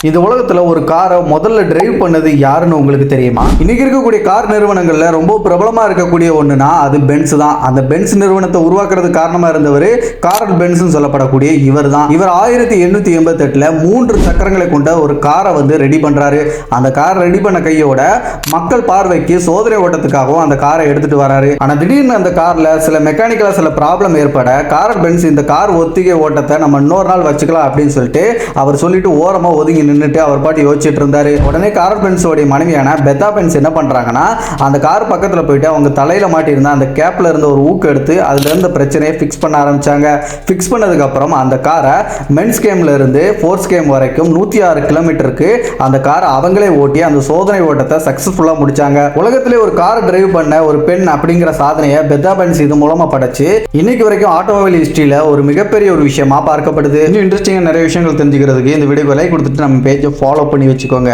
இந்த உலகத்துல ஒரு காரை முதல்ல டிரைவ் பண்ணது யாருன்னு உங்களுக்கு தெரியுமா? இன்னைக்கு இருக்கக்கூடிய கார் நிறுவனங்கள்ல ரொம்ப பிரபலமா இருக்கக்கூடிய ஒண்ணுனா அது பென்ஸ் தான். அந்த பென்ஸ் நிறுவனத்தை உருவாக்குறதுக்கு காரணமா இருந்தவர் கார்ல் பென்ஸ் சொல்லப்படக்கூடிய இவர் தான். இவர் 1888ல 3 சக்கரங்களை கொண்ட ஒரு காரை ரெடி பண்றாரு. அந்த கார் ரெடி பண்ண கையோட மக்கள் பார்வைக்கு சோதனை ஓட்டத்துக்காகவும் அந்த காரை எடுத்துட்டு வராரு. ஆனா திடீர்னு அந்த கார்ல சில மெக்கானிக்கலா சில ப்ராப்ளம் ஏற்பட கார்ல் பென்ஸ் இந்த கார் ஒத்திகை ஓட்டத்தை நம்ம இன்னொரு நாள் வச்சுக்கலாம் அப்படின்னு சொல்லிட்டு அவர் சொல்லிட்டு ஓரமா ஒதுங்கி நின்னுட்டு அவர் பாட்டு யோசிச்சுட்டு இருந்தாரு. உடனே கார்ல் பென்ஸோட மனைவியான பெத்தா பென்ஸ் என்ன பண்றாங்கன்னா அந்த கார் பக்கத்துல போயிட்டு அவங்க தலையில மாட்டியிருந்த அந்த கேப்ல இருந்த ஒரு ஊக்கு எடுத்து அதுல இருந்த பிரச்சனையை ஃபிக்ஸ் பண்ண ஆரம்பிச்சாங்க. ஃபிக்ஸ் பண்ணதுக்கு அப்புறம் அந்த காரை மென்ஸ் கேம்ல இருந்து ஃபோர்ஸ் கேம் வரைக்கும் 106 கிலோமீட்டருக்கு அந்த காரை அவங்களே ஓட்டி அந்த சோதனை ஓட்டத்தை சக்சஸ்ஃபுல்லா முடிச்சாங்க. உலகத்திலே ஒரு கார் டிரைவ் பண்ண ஒரு பெண் அப்படிங்கிற சாதனையை பெத்தா பென்ஸ் இது மூலமா படைச்சு இன்னைக்கு வரைக்கும் ஆட்டோமொபைல் ஹிஸ்டரியில ஒரு மிகப்பெரிய ஒரு விஷயமா பார்க்கப்படுது. இன்னும் இன்ட்ரெஸ்டிங்கா நிறைய விஷயங்கள் தெரிஞ்சுக்கிறதுக்கு இந்த வீடியோக்கு லைக் கொடுத்துட்டு நம்ம பேஜை ஃபாலோ பண்ணி வச்சுக்கோங்க.